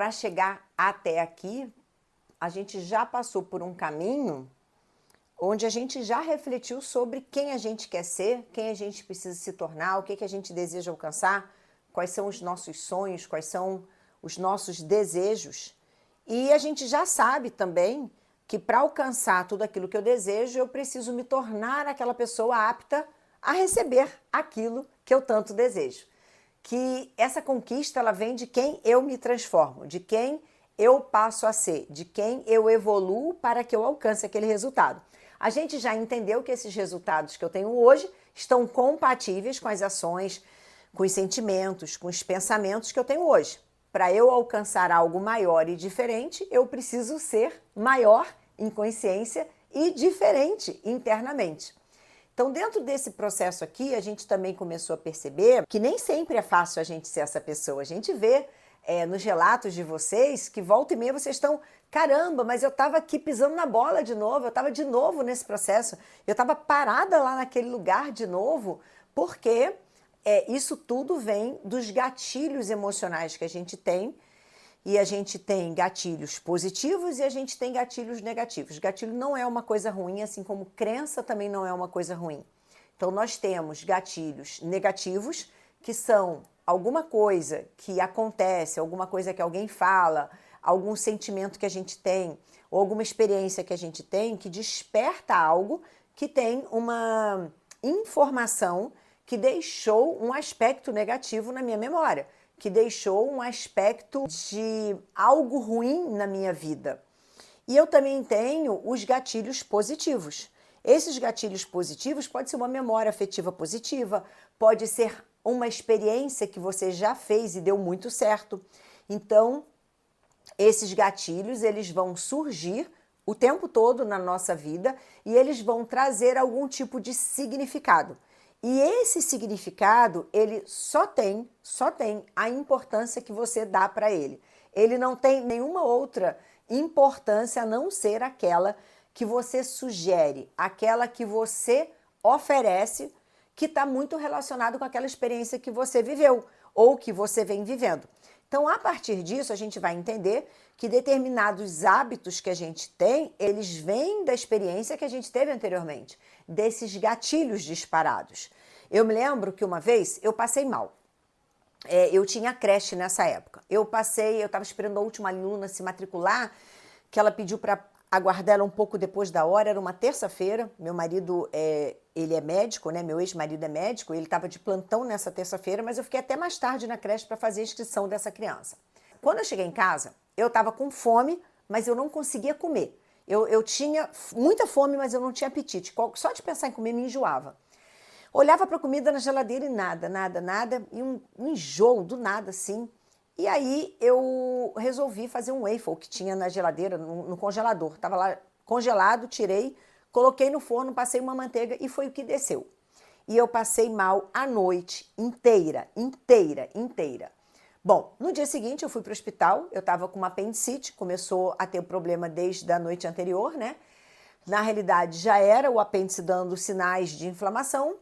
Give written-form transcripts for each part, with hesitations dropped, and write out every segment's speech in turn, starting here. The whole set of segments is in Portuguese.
para chegar até aqui, a gente já passou por um caminho onde a gente já refletiu sobre quem a gente quer ser, quem a gente precisa se tornar, o que que a gente deseja alcançar, quais são os nossos sonhos, quais são os nossos desejos. E a gente já sabe também que para alcançar tudo aquilo que eu desejo, eu preciso me tornar aquela pessoa apta a receber aquilo que eu tanto desejo. Que essa conquista ela vem de quem eu me transformo, de quem eu passo a ser, de quem eu evoluo para que eu alcance aquele resultado. A gente já entendeu que esses resultados que eu tenho hoje estão compatíveis com as ações, com os sentimentos, com os pensamentos que eu tenho hoje. Para eu alcançar algo maior e diferente, eu preciso ser maior em consciência e diferente internamente. Então, dentro desse processo aqui, a gente também começou a perceber que nem sempre é fácil a gente ser essa pessoa. A gente vê nos relatos de vocês que volta e meia vocês estão, caramba, mas eu estava aqui pisando na bola de novo, eu estava de novo nesse processo, eu estava parada lá naquele lugar de novo, porque isso tudo vem dos gatilhos emocionais que a gente tem, e a gente tem gatilhos positivos e a gente tem gatilhos negativos. Gatilho não é uma coisa ruim, assim como crença também não é uma coisa ruim. Então nós temos gatilhos negativos, que são alguma coisa que acontece, alguma coisa que alguém fala, algum sentimento que a gente tem, ou alguma experiência que a gente tem, que desperta algo que tem uma informação que deixou um aspecto negativo na minha memória, que deixou um aspecto de algo ruim na minha vida. E eu também tenho os gatilhos positivos. Esses gatilhos positivos pode ser uma memória afetiva positiva, pode ser uma experiência que você já fez e deu muito certo. Então, esses gatilhos, eles vão surgir o tempo todo na nossa vida e eles vão trazer algum tipo de significado. E esse significado, ele só tem a importância que você dá para ele. Ele não tem nenhuma outra importância a não ser aquela que você sugere, aquela que você oferece, que está muito relacionado com aquela experiência que você viveu ou que você vem vivendo. Então, a partir disso, a gente vai entender que determinados hábitos que a gente tem, eles vêm da experiência que a gente teve anteriormente, desses gatilhos disparados. Eu me lembro que uma vez eu passei mal. Eu tinha creche nessa época. Eu estava esperando a última aluna se matricular, que ela pediu para aguardar ela um pouco depois da hora, era uma terça-feira. Meu marido, ele é médico, né? Meu ex-marido é médico, ele estava de plantão nessa terça-feira, mas eu fiquei até mais tarde na creche para fazer a inscrição dessa criança. Quando eu cheguei em casa, eu estava com fome, mas eu não conseguia comer. Eu tinha muita fome, mas eu não tinha apetite. Só de pensar em comer me enjoava. Olhava para a comida na geladeira e nada, e um enjoo do nada, assim. E aí eu resolvi fazer um waffle que tinha na geladeira, no congelador. Estava lá congelado, tirei, coloquei no forno, passei uma manteiga e foi o que desceu. E eu passei mal a noite inteira. Bom, no dia seguinte eu fui para o hospital, eu estava com uma apendicite, começou a ter o problema desde a noite anterior, né? Na realidade já era o apêndice dando sinais de inflamação,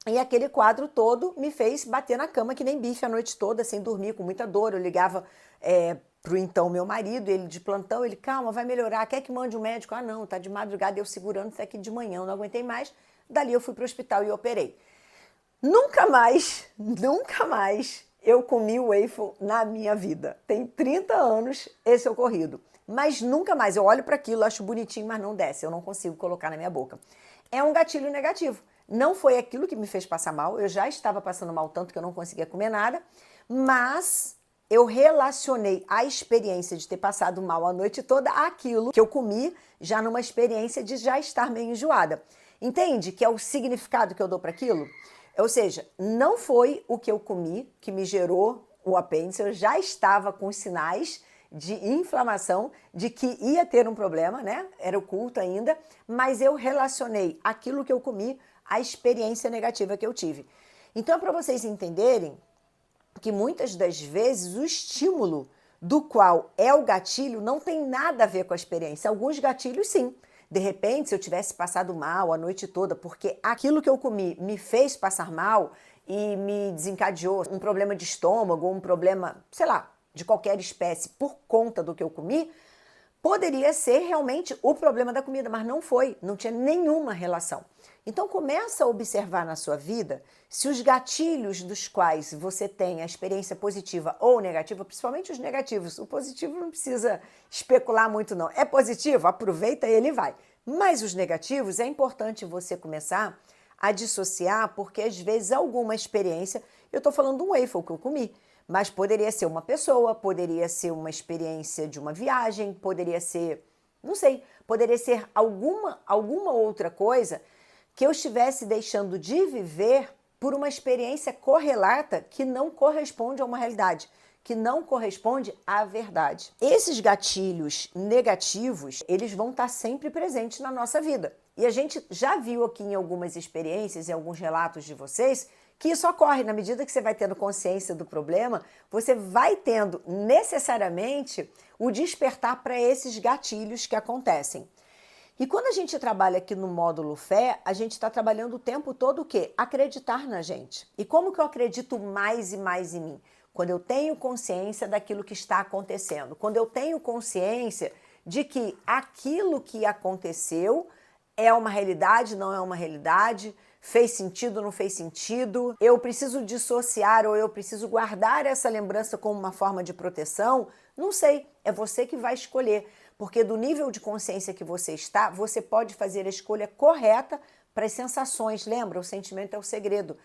e aquele quadro todo me fez bater na cama que nem bife a noite toda, sem dormir, com muita dor. Eu ligava pro então meu marido, ele de plantão, ele, calma, vai melhorar, quer que mande um médico? Ah não, tá de madrugada, eu segurando até aqui de manhã, eu não aguentei mais. Dali eu fui pro hospital e operei. Nunca mais eu comi o waffle na minha vida. Tem 30 anos esse ocorrido. Mas nunca mais, eu olho para aquilo, acho bonitinho, mas não desce, eu não consigo colocar na minha boca. É um gatilho negativo. Não foi aquilo que me fez passar mal, eu já estava passando mal tanto que eu não conseguia comer nada, mas eu relacionei a experiência de ter passado mal a noite toda àquilo que eu comi, já numa experiência de já estar meio enjoada. Entende? Que é o significado que eu dou para aquilo? Ou seja, não foi o que eu comi que me gerou o apêndice, eu já estava com sinais de inflamação, de que ia ter um problema, né? Era oculto ainda, mas eu relacionei aquilo que eu comi à experiência negativa que eu tive. Então, é para vocês entenderem que muitas das vezes o estímulo do qual é o gatilho não tem nada a ver com a experiência. Alguns gatilhos, sim. De repente, se eu tivesse passado mal a noite toda, porque aquilo que eu comi me fez passar mal e me desencadeou um problema de estômago, um problema, sei lá, de qualquer espécie por conta do que eu comi, poderia ser realmente o problema da comida, mas não foi, não tinha nenhuma relação. Então começa a observar na sua vida se os gatilhos dos quais você tem a experiência positiva ou negativa, principalmente os negativos, o positivo não precisa especular muito não, é positivo, aproveita ele e vai. Mas os negativos é importante você começar a dissociar, porque às vezes alguma experiência, eu estou falando de um waffle que eu comi, mas poderia ser uma pessoa, poderia ser uma experiência de uma viagem, poderia ser, não sei, poderia ser alguma outra coisa que eu estivesse deixando de viver por uma experiência correlata que não corresponde a uma realidade, que não corresponde à verdade. Esses gatilhos negativos, eles vão estar sempre presentes na nossa vida. E a gente já viu aqui em algumas experiências, em alguns relatos de vocês, que isso ocorre na medida que você vai tendo consciência do problema, você vai tendo necessariamente o despertar para esses gatilhos que acontecem. E quando a gente trabalha aqui no módulo fé, a gente está trabalhando o tempo todo o quê? Acreditar na gente. E como que eu acredito mais e mais em mim? Quando eu tenho consciência daquilo que está acontecendo. Quando eu tenho consciência de que aquilo que aconteceu é uma realidade, não é uma realidade, fez sentido, não fez sentido, eu preciso dissociar ou eu preciso guardar essa lembrança como uma forma de proteção, não sei, é você que vai escolher. Porque do nível de consciência que você está, você pode fazer a escolha correta para as sensações. Lembra? O sentimento é o segredo.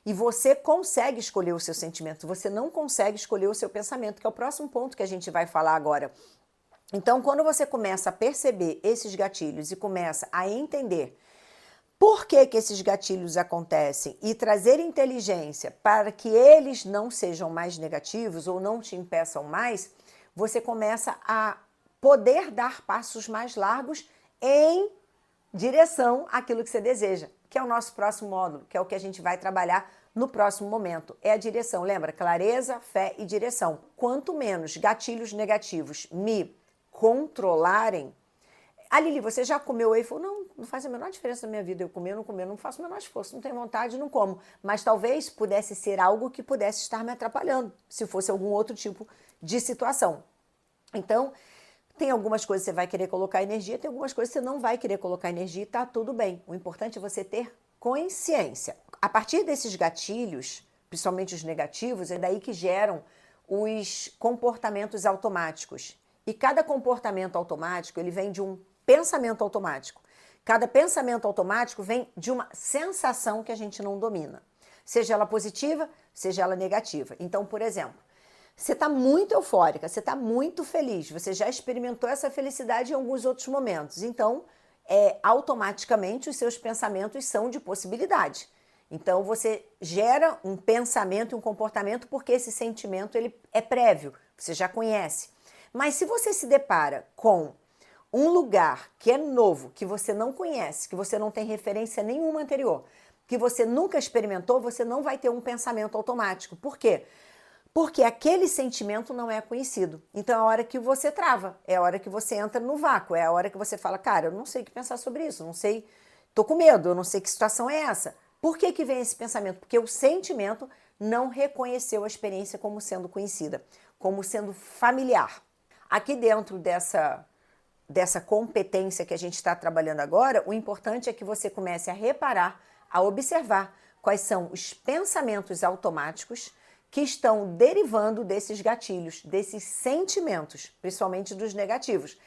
E você consegue escolher o seu sentimento, você não consegue escolher o seu pensamento, que é o próximo ponto que a gente vai falar agora. Então, quando você começa a perceber esses gatilhos e começa a entender por que esses gatilhos acontecem e trazer inteligência para que eles não sejam mais negativos ou não te impeçam mais, você começa a poder dar passos mais largos em direção àquilo que você deseja, que é o nosso próximo módulo, que é o que a gente vai trabalhar no próximo momento. É a direção, lembra? Clareza, fé e direção. Quanto menos gatilhos negativos me controlarem... Ah, Lili, você já comeu waffle? Não faz a menor diferença na minha vida. Eu comer, não faço o menor esforço, não tenho vontade, não como. Mas talvez pudesse ser algo que pudesse estar me atrapalhando, se fosse algum outro tipo de situação. Então, tem algumas coisas que você vai querer colocar energia, tem algumas coisas que você não vai querer colocar energia e tá tudo bem. O importante é você ter consciência. A partir desses gatilhos, principalmente os negativos, é daí que geram os comportamentos automáticos. E cada comportamento automático, ele vem de um pensamento automático. Cada pensamento automático vem de uma sensação que a gente não domina. Seja ela positiva, seja ela negativa. Então, por exemplo, você está muito eufórica, você está muito feliz, você já experimentou essa felicidade em alguns outros momentos. Então, automaticamente os seus pensamentos são de possibilidade. Então, você gera um pensamento e um comportamento porque esse sentimento ele é prévio, você já conhece. Mas se você se depara com um lugar que é novo, que você não conhece, que você não tem referência nenhuma anterior, que você nunca experimentou, você não vai ter um pensamento automático. Por quê? Porque aquele sentimento não é conhecido. Então é a hora que você trava, é a hora que você entra no vácuo, é a hora que você fala, cara, eu não sei o que pensar sobre isso, não sei, tô com medo, eu não sei que situação é essa. Por que vem esse pensamento? Porque o sentimento não reconheceu a experiência como sendo conhecida, como sendo familiar. Aqui dentro dessa competência que a gente está trabalhando agora, o importante é que você comece a reparar, a observar quais são os pensamentos automáticos que estão derivando desses gatilhos, desses sentimentos, principalmente dos negativos,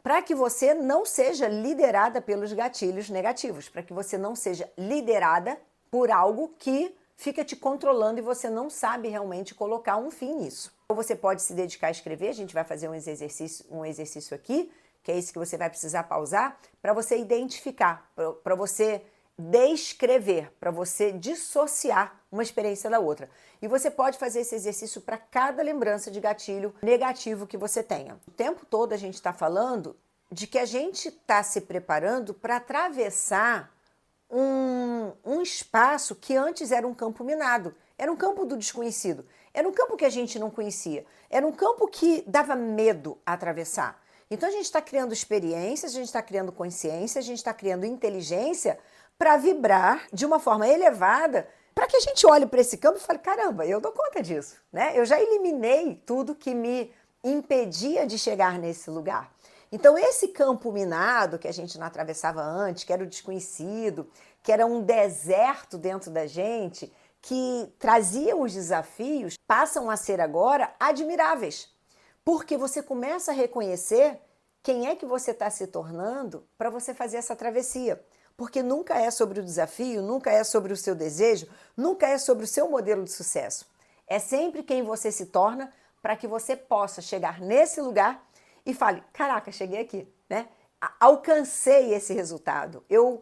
para que você não seja liderada pelos gatilhos negativos, para que você não seja liderada por algo que fica te controlando e você não sabe realmente colocar um fim nisso. Ou você pode se dedicar a escrever, a gente vai fazer um exercício aqui, que é esse que você vai precisar pausar, para você identificar, para você descrever, para você dissociar uma experiência da outra. E você pode fazer esse exercício para cada lembrança de gatilho negativo que você tenha. O tempo todo a gente está falando de que a gente está se preparando para atravessar um espaço que antes era um campo minado, era um campo do desconhecido, era um campo que a gente não conhecia, era um campo que dava medo a atravessar. Então a gente está criando experiências, a gente está criando consciência, a gente está criando inteligência para vibrar de uma forma elevada para que a gente olhe para esse campo e fale, caramba, eu dou conta disso, né? Eu já eliminei tudo que me impedia de chegar nesse lugar. Então esse campo minado que a gente não atravessava antes, que era o desconhecido, que era um deserto dentro da gente, que trazia os desafios, passam a ser agora admiráveis. Porque você começa a reconhecer quem é que você está se tornando para você fazer essa travessia. Porque nunca é sobre o desafio, nunca é sobre o seu desejo, nunca é sobre o seu modelo de sucesso. É sempre quem você se torna para que você possa chegar nesse lugar e fale, caraca, cheguei aqui, né? Alcancei esse resultado. Eu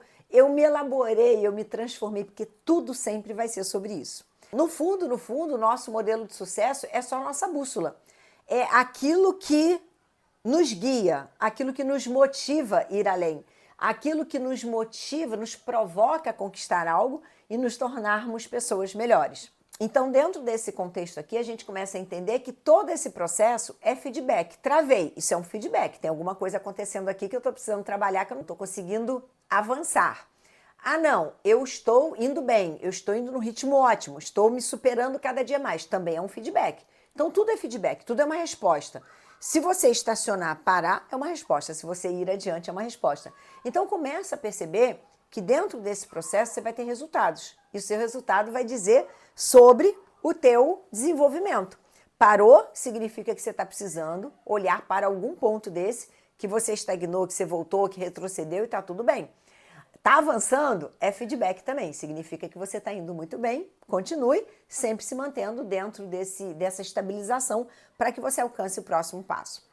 me elaborei, eu me transformei, porque tudo sempre vai ser sobre isso. No fundo, o nosso modelo de sucesso é só a nossa bússola. É aquilo que nos guia, aquilo que nos motiva a ir além, aquilo que nos motiva, nos provoca a conquistar algo e nos tornarmos pessoas melhores. Então, dentro desse contexto aqui, a gente começa a entender que todo esse processo é feedback. Travei, isso é um feedback. Tem alguma coisa acontecendo aqui que eu estou precisando trabalhar, que eu não estou conseguindo avançar. Ah, não, eu estou indo bem, eu estou indo num ritmo ótimo, estou me superando cada dia mais. Também é um feedback. Então, tudo é feedback, tudo é uma resposta. Se você estacionar, parar, é uma resposta. Se você ir adiante, é uma resposta. Então, começa a perceber que dentro desse processo você vai ter resultados. E o seu resultado vai dizer sobre o teu desenvolvimento. Parou significa que você está precisando olhar para algum ponto desse que você estagnou, que você voltou, que retrocedeu e está tudo bem. Está avançando? É feedback também. Significa que você está indo muito bem. Continue sempre se mantendo dentro dessa estabilização para que você alcance o próximo passo.